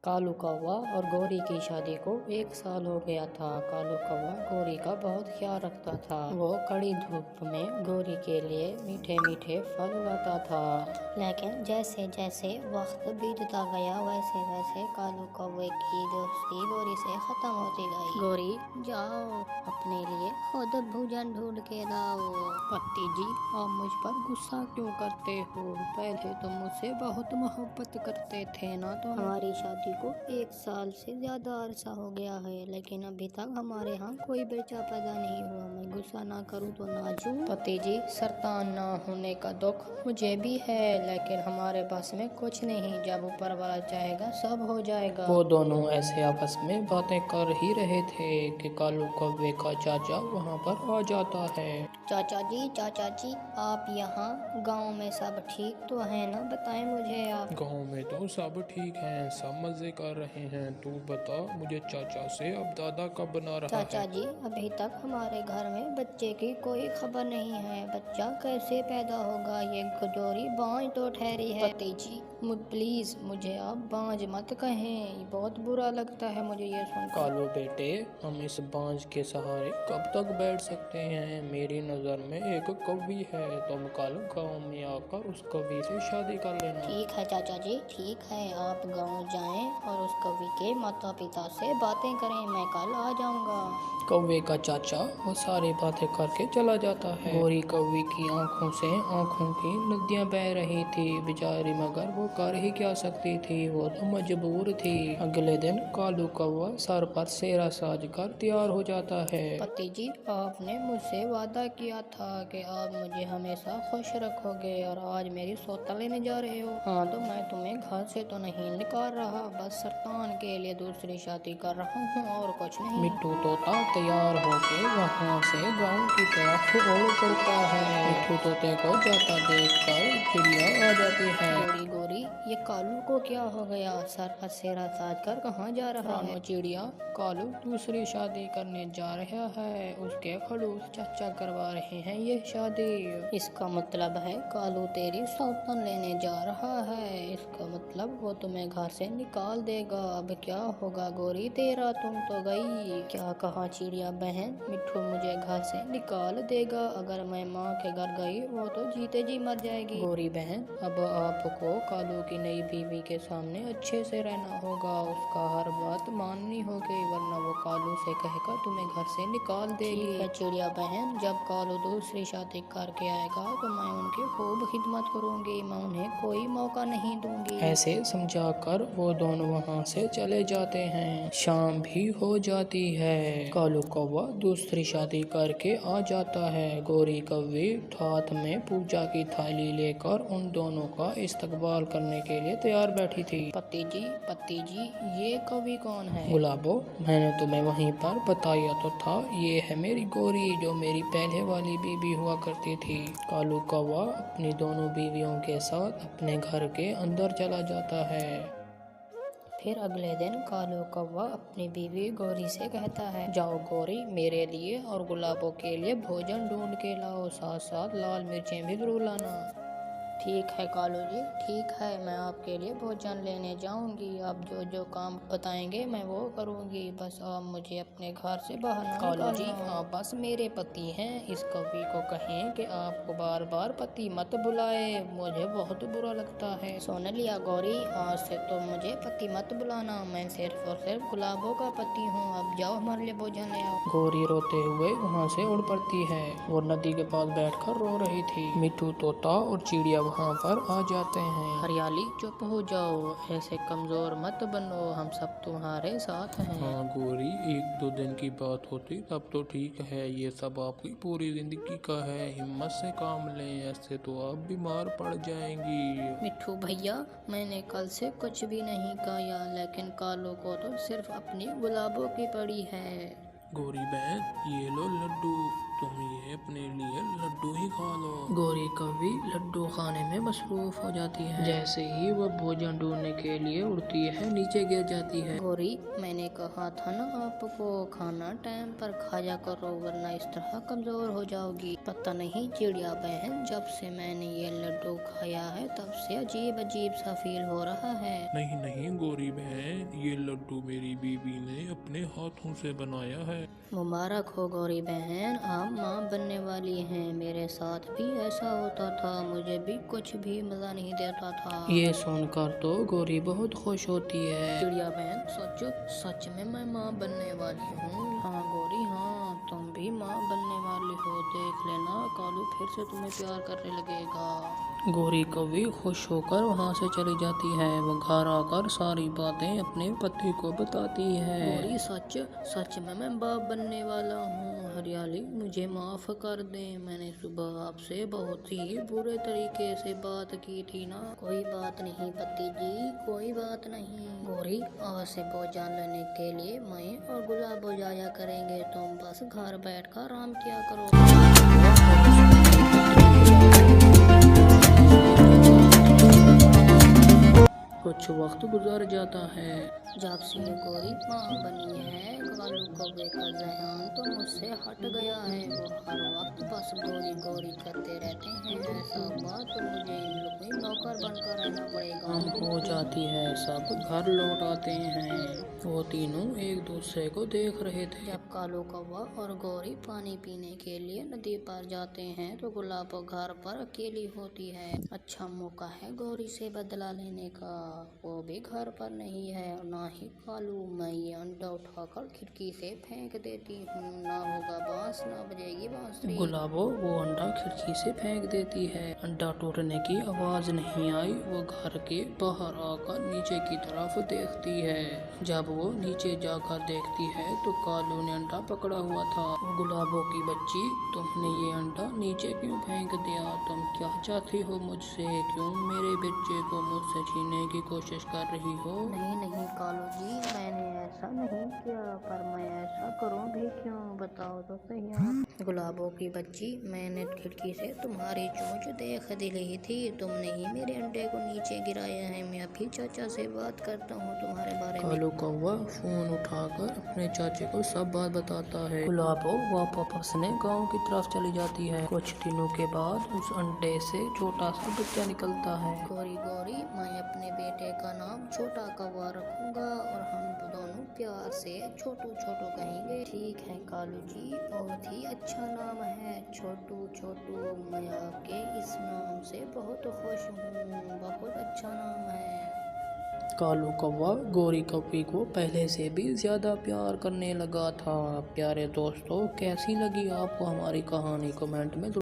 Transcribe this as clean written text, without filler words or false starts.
कालू कौवा और गौरी की शादी को 1 साल हो गया था। कालू कौवा गौरी का बहुत ख्याल रखता था। वो कड़ी धूप में गौरी के लिए मीठे मीठे फल लाता था। लेकिन जैसे जैसे वक्त बीतता गया वैसे वैसे कालू कौवे की दोस्ती गौरी से खत्म होती गई। गौरी, जाओ अपने लिए खुद भोजन ढूंढ के लाओ। पति जी, आप मुझ पर गुस्सा क्यों करते हो? पहले तुम मुझसे बहुत मोहब्बत करते थे ना। तो हमारी शादी को 1 साल से ज्यादा अरसा हो गया है, लेकिन अभी तक हमारे यहाँ कोई बच्चा पैदा नहीं हुआ। मैं गुस्सा ना करूँ तो नाजू। पति जी, संतान ना होने का दुख मुझे भी है, लेकिन हमारे पास में कुछ नहीं। जब ऊपर वाला चाहेगा सब हो जाएगा। वो दोनों ऐसे आपस में बातें कर ही रहे थे कि कालू कौवे का चाचा वहाँ पर आ जाता है। चाचा जी, आप यहाँ गांव में सब ठीक तो है ना? बताएं मुझे आप। गांव में तो सब ठीक हैं, सब मजे कर रहे हैं। तू बता, मुझे चाचा से अब दादा कब बना रहा चाचा है? जी, अभी तक हमारे घर में बच्चे की कोई खबर नहीं है। बच्चा कैसे पैदा होगा? ये कटोरी बांझ तो ठहरी है। पति जी, प्लीज मुझे आप बांझ मत कहें, बहुत बुरा लगता है मुझे ये सुन। कालू बेटे, हम इस बांझ के सहारे कब तक बैठ सकते हैं? मेरी नज़र में एक कवि है, तुम कल गांव में आकर उस कवि से शादी कर लेना। ठीक है चाचा जी, ठीक है। आप गांव जाएं और उस कवि के माता पिता से बातें करें। मैं कल आ जाऊंगा। कौवे का चाचा वो सारी बातें करके चला जाता है। गौरी कौवे की आंखों से आंखों की नदियां बह रही थी बेचारी, मगर वो कर ही क्या सकती थी, वो तो मजबूर थी। अगले दिन कालू कौवा सर पर सेहरा साज कर तैयार हो जाता है। पति जी, आपने मुझसे वादा किया था कि आप मुझे हमेशा खुश रखोगे, और आज मेरी सौता लेने जा रहे हो। हाँ, तो मैं तुम्हें घर से तो नहीं निकाल रहा, बस सरतान के लिए दूसरी शादी कर रहा हूँ और कुछ नहीं। मिट्टू तोता तैयार होके वहाँ से गांव की तरफ उड़ पड़ता है। मिट्टू तोते को जाता देखकर चिड़िया आ जाती है। गोरी गोरी, ये कालू को क्या हो गया? सर पर सेहरा साज कर कहाँ जा रहा है? चिड़िया, कालू दूसरी शादी करने जा रहा है, उसके खड़ूस चाचा करवा रहे हैं ये शादी। इसका मतलब है कालू तेरी सौतन लेने जा रहा है। इसका मतलब वो तुम्हें घर से निकाल देगा। अब क्या होगा गोरी तेरा? तुम तो गई। क्या कहा चिड़िया बहन? मिट्टू मुझे घर से निकाल देगा। अगर मैं माँ के घर गई वो तो जीते जी मर जाएगी। गोरी बहन, अब आपको कालू की नई बीवी के सामने अच्छे से रहना होगा, उसका हर बात माननी होगी, वरना वो कालू से कहकर तुम्हें घर से निकाल देगी। ठीक है चिड़िया बहन, जब कालू दूसरी शादी करके आएगा तो मैं उनकी खूब खिदमत करूंगी। मैं उन्हें कोई मौका नहीं दूंगी। ऐसे समझाकर वो दोनों वहाँ से चले जाते हैं। शाम भी हो जाती है। कालू कौवा दूसरी शादी करके आ जाता है। गौरी कौवी हाथ में पूजा की थाली लेकर उन दोनों का इस्तकबाल करने के लिए तैयार बैठी थी। पति जी, ये कवि कौन है? गुलाबो, मैंने तुम्हें वहीं पर बताया तो था, ये है मेरी गौरी, जो मेरी पहले वाली बीवी हुआ करती थी। कालू कौवा अपनी दोनों बीवियों के साथ अपने घर के अंदर चला जाता है। फिर अगले दिन कालू कौवा अपनी बीवी गौरी से कहता है, जाओ गौरी, मेरे लिए और गुलाबों के लिए भोजन ढूंढ के लाओ, साथ साथ लाल मिर्चें भी जरूर लाना। ठीक है कालू जी, ठीक है, मैं आपके लिए भोजन लेने जाऊंगी। आप जो जो काम बताएंगे मैं वो करूंगी, बस आप मुझे अपने घर से बाहर ना कालू जी, आप बस मेरे पति हैं। इस कवि को कहें कि आपको बार बार पति मत बुलाए, मुझे बहुत बुरा लगता है। सुन लिया गौरी, आज से तो मुझे पति मत बुलाना, मैं सिर्फ और सिर्फ गुलाबों का पति हूँ। अब जाओ हमारे लिए भोजन ले आओ। गौरी रोते हुए वहाँ से उड़ पड़ती है। वो नदी के पास बैठकर रो रही थी। मिट्टू तोता और चिड़िया वहाँ पर आ जाते हैं। हरियाली, चुप हो जाओ, ऐसे कमजोर मत बनो, हम सब तुम्हारे साथ हैं। हाँ गौरी, 1-2 दिन की बात होती तब तो ठीक है, ये सब आपकी पूरी जिंदगी का है। हिम्मत से काम लें, ऐसे तो आप बीमार पड़ जाएंगी। मिट्टू भैया, मैंने कल से कुछ भी नहीं खाया, लेकिन कालू को तो सिर्फ अपनी गुलाबों की पड़ी है। गौरी बहन, ये लो लड्डू, तुम ये अपने लिए लड्डू ही खा लो। गौरी कौवी लड्डू खाने में मसरूफ हो जाती है। जैसे ही वह भोजन ढूंढने के लिए उड़ती है नीचे गिर जाती है। गौरी, मैंने कहा था ना आपको खाना टाइम पर खाया करो वरना इस तरह कमजोर हो जाओगी। पता नहीं चिड़िया बहन, जब से मैंने ये लड्डू खाया है तब से अजीब अजीब सा फील हो रहा है। नहीं नहीं गौरी बहन, ये लड्डू मेरी बीबी ने अपने हाथों से बनाया है। मुबारक हो गौरी बहन, आप माँ बनने वाली हैं। मेरे साथ भी ऐसा होता था, मुझे भी कुछ भी मजा नहीं देता था। ये सुनकर तो गौरी बहुत खुश होती है। चिड़िया बहन, सच में मैं माँ बनने वाली हूँ। हाँ गौरी, हाँ तुम भी माँ बनने वाली हो। देख लेना कालू फिर से तुम्हें प्यार करने लगेगा। गौरी कौवी खुश होकर वहाँ से चली जाती है। वो घर आकर सारी बातें अपने पति को बताती है। गौरी, सच में मैं बाप बनने वाला हूँ। हरियाली, मुझे माफ कर दे, मैंने सुबह आपसे बहुत ही बुरे तरीके से बात की थी ना। कोई बात नहीं पति जी, कोई बात नहीं। गौरी, आज से भोजन लेने के लिए मैं और गुलाब जाया करेंगे, तुम बस घर बैठकर आराम किया करो। कुछ वक्त गुजर जाता है। जब से गौरी माँ बनी है, कालू कौवे का ज़हन तो मुझसे हट गया है। वो हर वक्त बस गौरी गौरी करते रहते हैं। ऐसा हुआ तो मुझे इन लोगों की नौकर बनकर रहना पड़ेगा। शाम हो जाती है, सब घर लौट आते हैं। वो तीनों एक दूसरे को देख रहे थे। जब कालू कौवा और गौरी पानी पीने के लिए नदी पर जाते हैं तो गुलाब घर पर अकेली होती है। अच्छा मौका है गौरी से बदला लेने का। वो भी घर पर नहीं है और ना ही कालू। मैं ये अंडा उठाकर खिड़की से फेंक देती हूँ, ना होगा बांस ना बजेगी बांसुरी। गुलाबो वो अंडा खिड़की से फेंक देती है। अंडा टूटने की आवाज नहीं आई। वो घर के बाहर आकर नीचे की तरफ देखती है। जब वो नीचे जाकर देखती है तो कालू ने अंडा पकड़ा हुआ था। गुलाबो की बच्ची, तुमने ये अंडा नीचे क्यों फेंक दिया? तुम क्या चाहती हो मुझसे? क्यों मेरे बच्चे को मुझसे छीनने की कोशिश कर रही हो? नहीं कालू जी, मैंने ऐसा नहीं किया, पर मैं ऐसा करूँ भी क्यों, बताओ तो सही आप। गुलाबों की बच्ची, मैंने खिड़की से तुम्हारी चोंच देख रही थी, तुमने ही मेरे अंडे को नीचे गिराया है। मैं अभी चाचा से बात करता हूँ तुम्हारे बारे में। कालू कौवा फोन उठाकर अपने चाचे को सब बात बताता है। गुलाबो वापस ने गांव की तरफ चली जाती है। कुछ दिनों के बाद उस अंडे से छोटा सा बच्चा निकलता है। गौरी गौरी, मैं अपने बेटे का नाम छोटा कौवा रखूंगा और हम दोनों प्यार से छोटू छोटू कहेंगे। ठीक है कालू जी, बहुत ही अच्छा नाम है, छोटू छोटू। मैं आपके इस नाम से बहुत खुश हूँ, बहुत अच्छा नाम है। कालू कौवा गौरी कौवी को पहले से भी ज्यादा प्यार करने लगा था। प्यारे दोस्तों, कैसी लगी आपको हमारी कहानी? कमेंट में